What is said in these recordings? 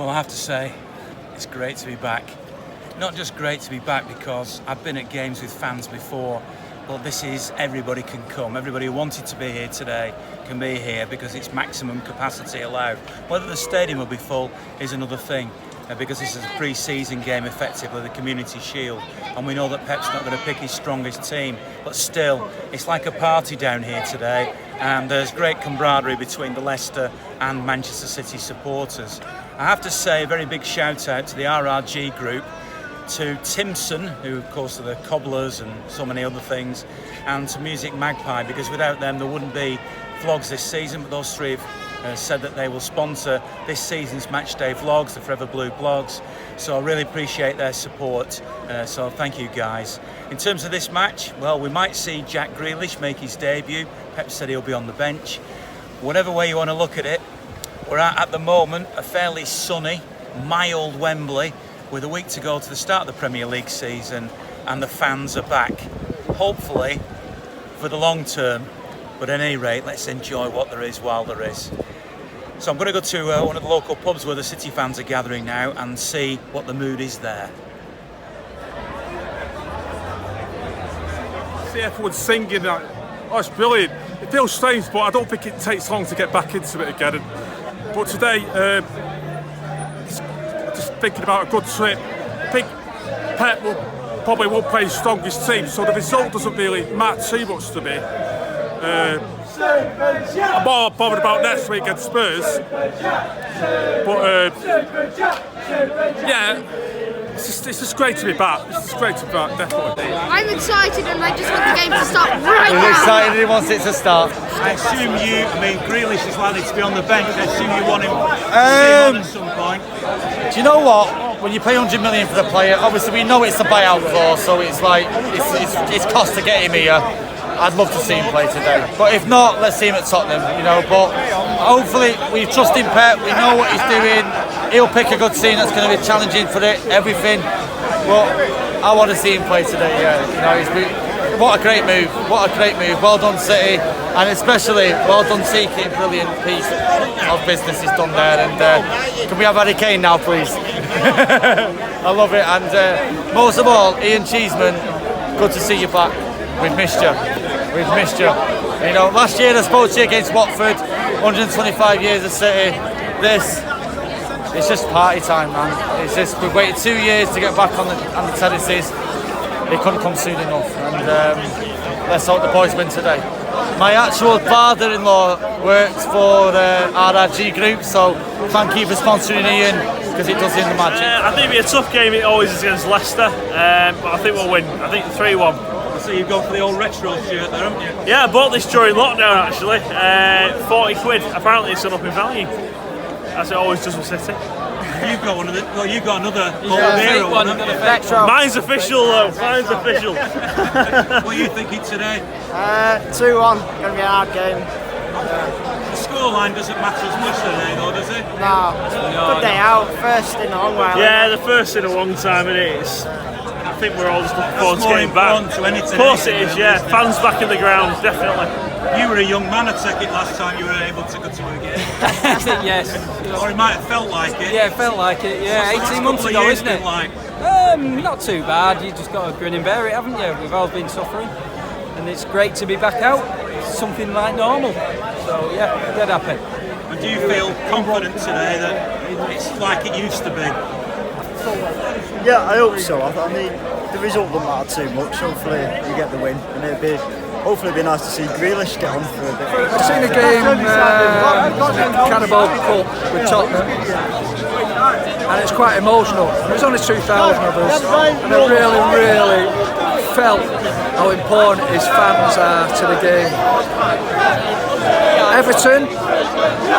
Well, I have to say, it's great to be back. Not just great to be back because I've been at games with fans before, but this is everybody can come. Everybody who wanted to be here today can be here because it's maximum capacity allowed. Whether the stadium will be full is another thing, because this is a pre-season game, effectively, the Community Shield, and we know that Pep's not going to pick his strongest team, but still, it's like a party down here today, and there's great camaraderie between the Leicester and Manchester City supporters. I have to say a very big shout out to the RRG Group, to Timpson, who of course are the cobblers and so many other things, and to Music Magpie, because without them there wouldn't be vlogs this season, but those three have said that they will sponsor this season's Matchday vlogs, the Forever Blue blogs, so I really appreciate their support, so thank you guys. In terms of this match, well, we might see Jack Grealish make his debut. Pep said he'll be on the bench. Whatever way you want to look at it, we're at the moment a fairly sunny, mild Wembley with a week to go to the start of the Premier League season, and the fans are back, hopefully for the long term, but at any rate, let's enjoy what there is while there is. So I'm going to go to one of the local pubs where the City fans are gathering now and see what the mood is there. See everyone singing, oh, it's brilliant. It feels strange, but I don't think it takes long to get back into it again. But today, just thinking about a good trip, I think Pep probably won't play his strongest team, so the result doesn't really matter too much to me. I'm more bothered about next week against Spurs. But yeah, it's just great to be back. It's great to be back, definitely. I'm excited and I just want the game to start right now. He's excited, he wants it to start. I assume Grealish is likely to be on the bench. I assume you want him to see him on at some point. Do you know what? When you pay 100 million for the player, obviously we know it's a buyout clause, so it's like it's cost to get him here. I'd love to see him play today, but if not, let's see him at Tottenham, you know. But hopefully, we trust in Pep. We know what he's doing. He'll pick a good team that's going to be challenging for everything. But I want to see him play today. Yeah, you know, what a great move! What a great move! Well done, City, and especially well done, Tiki. Brilliant piece of business he's done there. And can we have Harry Kane now, please? I love it. And most of all, Ian Cheeseman, good to see you back. We've missed you. We've missed you. You know, last year I spoke to you against Watford, 125 years of City. It's just party time, man. It's just, we've waited 2 years to get back on the terraces. It couldn't come soon enough, and let's hope the boys win today. My actual father-in-law works for RRG Group, so thank you for sponsoring Ian, because it does him the magic. I think it'll be a tough game, it always is against Leicester, but I think we'll win. I think 3-1. So you've gone for the old retro shirt there, haven't you? Yeah, I bought this during lockdown actually. 40 quid. Apparently it's gone up in value, as it always does with City. You've got one of the. Well, you've got another Hero one. Mine's official though. Mine's official. What are you thinking today? 2-1. Gonna be a hard game. The scoreline doesn't matter as much today, though, does it? No. Good day out. First in a long while. Yeah, the first in a long time it is. I think we're all just looking forward to getting back. Of course it is, yeah. Fans back in the ground, definitely. You were a young man, I take it, last time you were able to go to a game. Yes. Or it might have felt like it. Yeah, it felt like it. Yeah, 18 months ago, isn't it? Like? Not too bad. You just got to grin and bear it, haven't you? We've all been suffering, and it's great to be back out. It's something like normal. So yeah, dead happy. And do you feel confident today that it's like it used to be? Yeah, I hope so. I mean, the result doesn't matter too much. Hopefully, you get the win, and hopefully it'd be nice to see Grealish get on for a bit. I've seen a game, Carabao Cup with Tottenham, and it's quite emotional. There's only 2,000 of us, and I really felt how important his fans are to the game. Everton,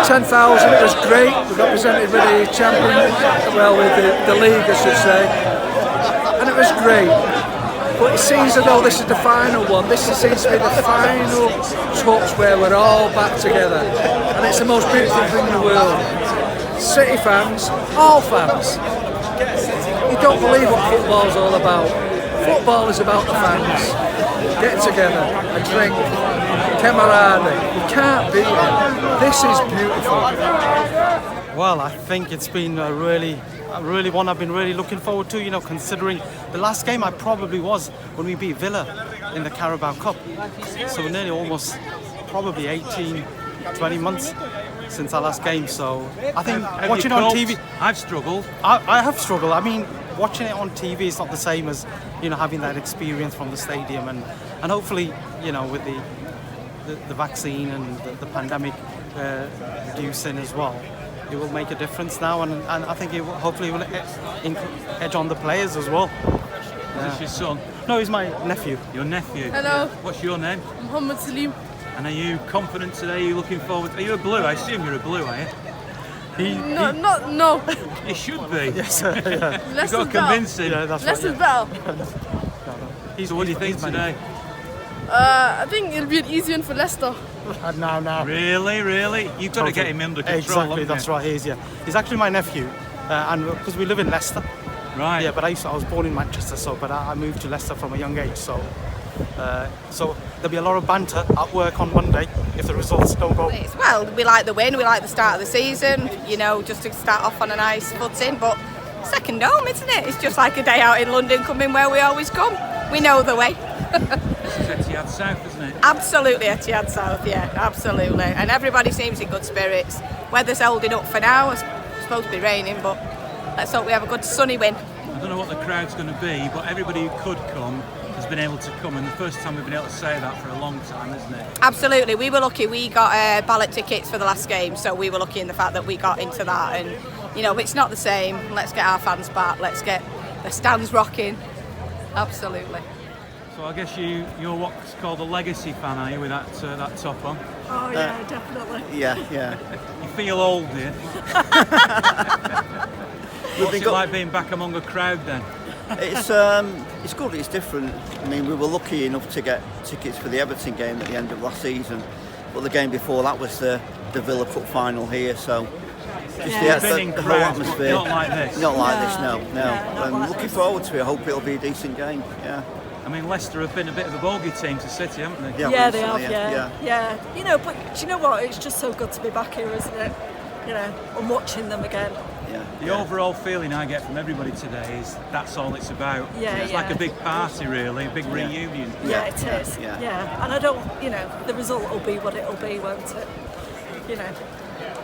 10,000, it was great. We got presented with the champion, well, with the league, I should say, and it was great. But it seems as though this is the final one. This seems to be the final touch where we're all back together, and it's the most beautiful thing in the world. City fans, all fans, you don't believe what football's all about. Football is about the fans getting together, a drink, camaraderie. You can't beat it. This is beautiful. Well, I think it's been a really one I've been really looking forward to, you know, considering the last game I probably was when we beat Villa in the Carabao Cup. So nearly almost probably 18, 20 months since our last game. So I think watching on TV... I've struggled. I have struggled. I mean, watching it on TV is not the same as, you know, having that experience from the stadium. And hopefully, you know, with the vaccine and the pandemic reducing as well, it will make a difference now, and I think it will, hopefully will edge on the players as well. Is this your son? No, he's my nephew. Your nephew? Hello. What's your name? Muhammad Salim. And are you confident today? Are you looking forward? Are you a blue? I assume you're a blue, are you? No. You should be. Yes, sir. Yeah. You've got to convince him. Yeah, that's Leicester's right. better. So what do you think today? I think it'll be an easy one for Leicester. No. Really? You've got to get him under control. Exactly, that's right. He's actually my nephew, and because we live in Leicester. Right. Yeah, but I was born in Manchester, but I moved to Leicester from a young age. So there'll be a lot of banter at work on Monday if the results don't go. Well, we like the win. We like the start of the season. You know, just to start off on a nice footing. But second home, isn't it? It's just like a day out in London, coming where we always come. We know the way. This is Etihad South, isn't it? Absolutely, Etihad South, yeah, absolutely. And everybody seems in good spirits. Weather's holding up for now. It's supposed to be raining, but let's hope we have a good sunny win. I don't know what the crowd's going to be, but everybody who could come has been able to come, and the first time we've been able to say that for a long time, isn't it? Absolutely, we were lucky. We got ballot tickets for the last game, so we were lucky in the fact that we got into that. And, you know, it's not the same. Let's get our fans back. Let's get the stands rocking. Absolutely. So I guess you're what's called a legacy fan, are you, with that top on? Oh yeah, definitely. Yeah. You feel old, do you? What's it like being back among a crowd then? It's good. It's different. I mean, we were lucky enough to get tickets for the Everton game at the end of last season, but the game before that was the Villa Cup final here. So just the whole atmosphere. Not like this. Not like this. No. I'm looking forward to it. I hope it'll be a decent game. Yeah. I mean, Leicester have been a bit of a bogey team to City, haven't they? Yeah, they have. Yeah. You know, but do you know what? It's just so good to be back here, isn't it? You know, and watching them again. Yeah. The overall feeling I get from everybody today is that's all it's about. It's like a big party, really, a big reunion. Yeah, it is. Yeah. And I don't, you know, the result will be what it'll be, won't it? You know.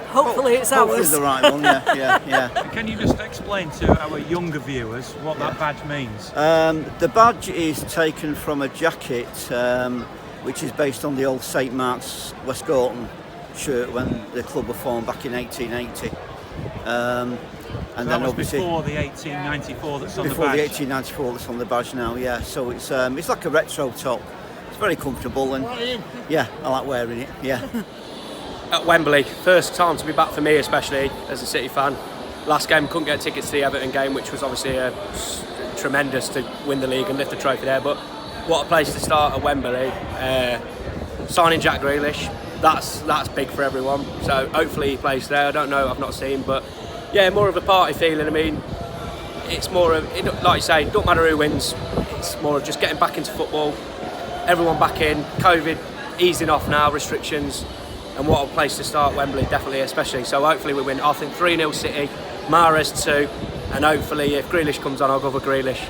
Hopefully it's ours. Hopefully the right one, yeah. Can you just explain to our younger viewers what that badge means? The badge is taken from a jacket which is based on the old St Mark's West Gorton shirt when the club were formed back in 1880. And so then was obviously before the 1894 that's on the badge. Before the 1894 that's on the badge now, yeah. So it's like a retro top. It's very comfortable and I like wearing it. Yeah. At Wembley, first time to be back for me, especially as a City fan. Last game couldn't get tickets to the Everton game, which was obviously tremendous to win the league and lift the trophy there. But what a place to start at Wembley! Signing Jack Grealish, that's big for everyone. So hopefully he plays there. I don't know, I've not seen, but yeah, more of a party feeling. I mean, it's more of, like you say, don't matter who wins. It's more of just getting back into football. Everyone back in. COVID easing off now, restrictions. And what a place to start, Wembley, definitely, especially. So hopefully we win. I think 3-0 City, Mahrez 2, and hopefully if Grealish comes on, I'll go for Grealish.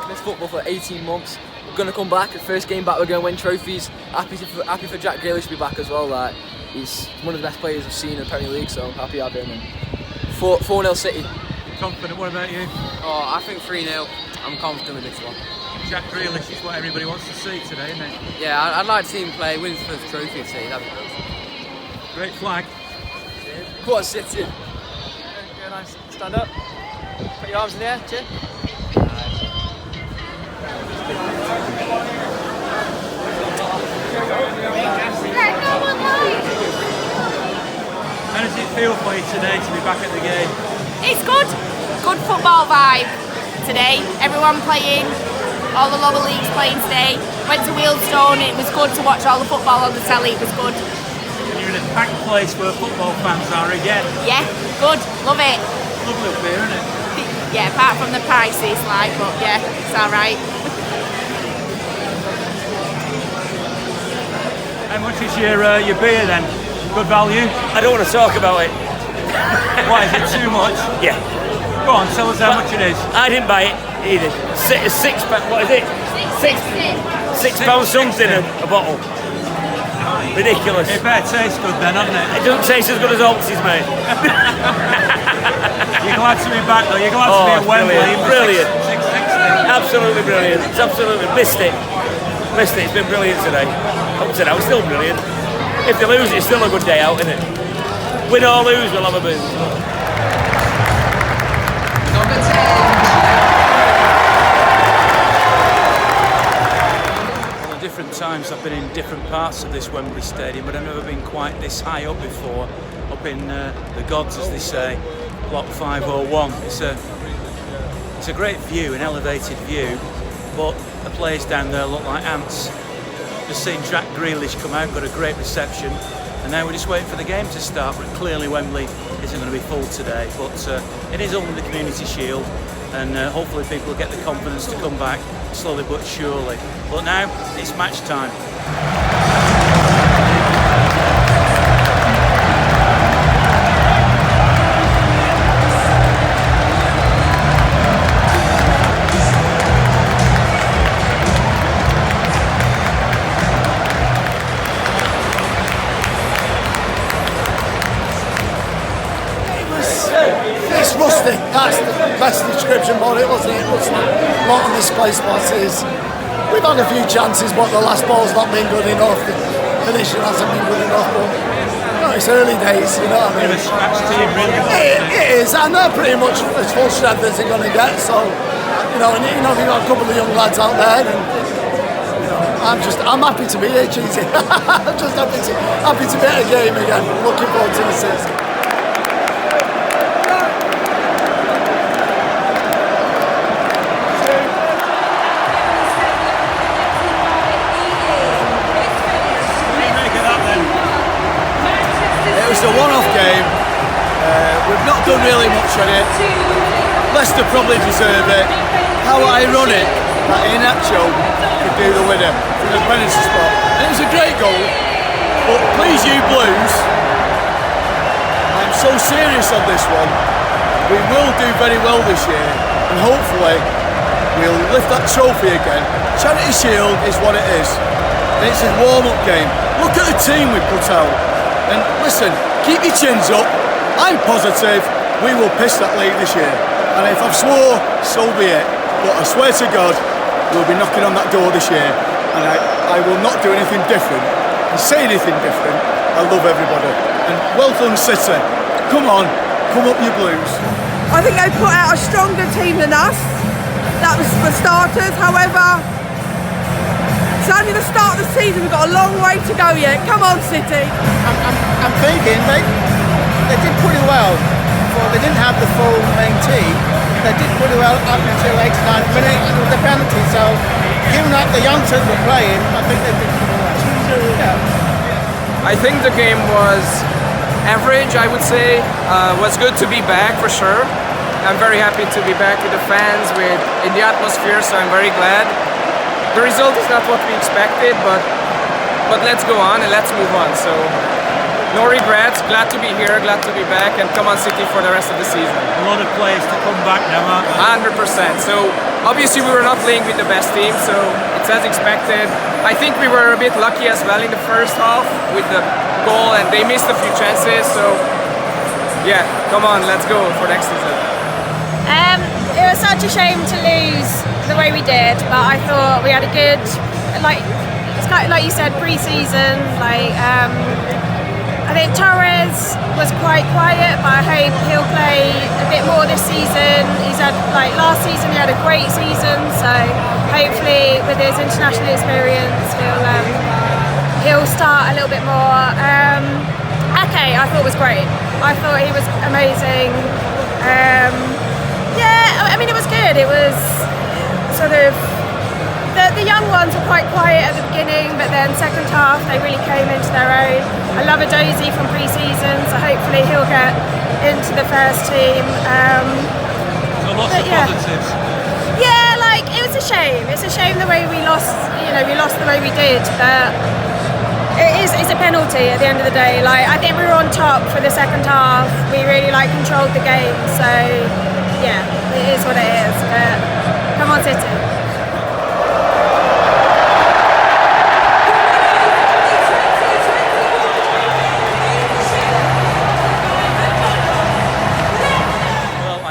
This football for 18 months. We're going to come back. The first game back, we're going to win trophies. Happy for Jack Grealish to be back as well. Like, he's one of the best players I've seen in the Premier League, so I'm happy to have him. 4-0 City. Confident, what about you? Oh, I think 3-0. I'm confident with this one. Jack Grealish is what everybody wants to see today, isn't it? Yeah, I'd like to see him play, win his first trophy today. That'd be great. Great flag. Go on, City. Go nice. Stand up. Put your arms in the air, cheer. How does it feel for you today to be back at the game? It's good football vibe today. Everyone playing, all the lower leagues playing today. Went to Wealdstone, it was good to watch all the football on the telly, it was good. And you're in a packed place where football fans are again. Yeah, good, love it. Lovely up here, isn't it? Yeah, apart from the prices, but yeah, it's alright. How much is your beer then? Good value? I don't want to talk about it. Why, is it too much? Yeah. Go on, tell us how much it is. I didn't buy it either. £6, what is it? £6 something a bottle. Ridiculous. It better taste good then, doesn't it? It doesn't taste as good as Oxy's, mate. You're glad to be back though, you're glad to be at Wembley. Brilliant. 660. Absolutely brilliant. It's absolutely missed it. It's been brilliant today. Up to now, it's still brilliant. If they lose, it's still a good day out, isn't it? Win or lose, we'll have a booze. Well, at different times I've been in different parts of this Wembley Stadium, but I've never been quite this high up before, up in the gods, as they say, Block 501. It's a great view, an elevated view, but the players down there look like ants. Just seen Jack Grealish come out, got a great reception, and now we're just waiting for the game to start. But clearly Wembley isn't going to be full today, but it is under the Community Shield, and hopefully people will get the confidence to come back slowly but surely. But now it's match time. It's rusty. That's the best description for it, wasn't it? Rusty. A lot of misplaced passes. We've had a few chances, but the last ball's not been good enough. The finishing hasn't been good enough. But it's early days, you know what I mean? It is, and they're pretty much as full strength as they're going to get. So, you know, we've got a couple of young lads out there, and I'm happy to be here, Cheesy. I'm just happy to be at a game again. Looking forward to the season. It's a one-off game. We've not done really much on it. Leicester probably deserve it. How ironic that Iheanacho could do the winner from the penalty spot. And it was a great goal. But please, you Blues, I'm so serious on this one. We will do very well this year, and hopefully we'll lift that trophy again. Charity Shield is what it is. And it's a warm-up game. Look at the team we put out. And listen, keep your chins up. I'm positive we will piss that league this year. And if I've swore, so be it. But I swear to God, we'll be knocking on that door this year. And I will not do anything different and say anything different. I love everybody. And well done, City. Come on, come up you Blues. I think they put out a stronger team than us. That was for starters. However, it's only the start of the season. We've got a long way to go yet. Come on, City. I'm thinking they did pretty well. Well, they didn't have the full main team. They did pretty well up until 89th minute with the penalty. So, given that the youngsters were playing, I think they did pretty well. Yeah. I think the game was average, I would say. Was good to be back for sure. I'm very happy to be back with the fans, in the atmosphere, so I'm very glad. The result is not what we expected, but let's go on and let's move on. So no regrets, glad to be here, glad to be back, and come on City for the rest of the season. A lot of players to come back now, aren't there? 100%. So obviously we were not playing with the best team, so it's as expected. I think we were a bit lucky as well in the first half with the goal, and they missed a few chances. So yeah, come on, let's go for next season. It was such a shame to lose the way we did, but I thought we had a good, it's kind of like you said, pre-season. I think Torres was quite quiet, but I hope he'll play a bit more this season. He's had, last season he had a great season, so hopefully with his international experience he'll start a little bit more. Ake, I thought was great. I thought he was amazing. It was good. It was sort of the young ones were quite quiet at the beginning, but then second half they really came into their own. I love Adozie from pre-season, so hopefully he'll get into the first team. So lots of positives. Yeah, it was a shame. It's a shame the way we lost. We lost the way we did, but It's a penalty at the end of the day. Like, I think we were on top for the second half. We really controlled the game. So yeah, it is what it is. But come on, City.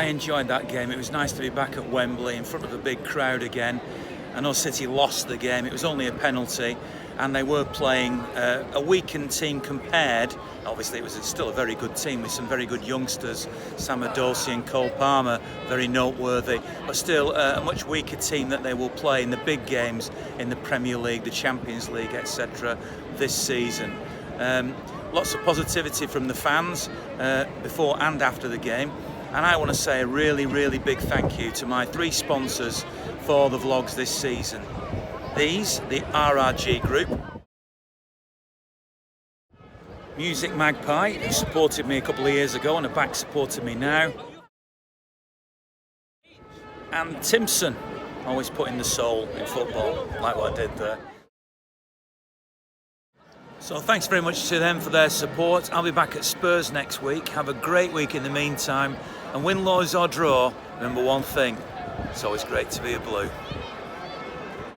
Enjoyed that game. It was nice to be back at Wembley in front of a big crowd again. I know City lost the game. It was only a penalty, and they were playing a weakened team compared. Obviously, it was still a very good team with some very good youngsters. Sam Adosi and Cole Palmer, very noteworthy, but still a much weaker team that they will play in the big games in the Premier League, the Champions League, etc. this season. Lots of positivity from the fans before and after the game. And I want to say a really, really big thank you to my 3 sponsors for the vlogs this season. These, the RRG Group, Music Magpie, who supported me a couple of years ago and are back supporting me now, and Timpson, always putting the soul in football, like what I did there. So thanks very much to them for their support. I'll be back at Spurs next week. Have a great week in the meantime. And win, lose or draw, remember one thing, it's always great to be a Blue.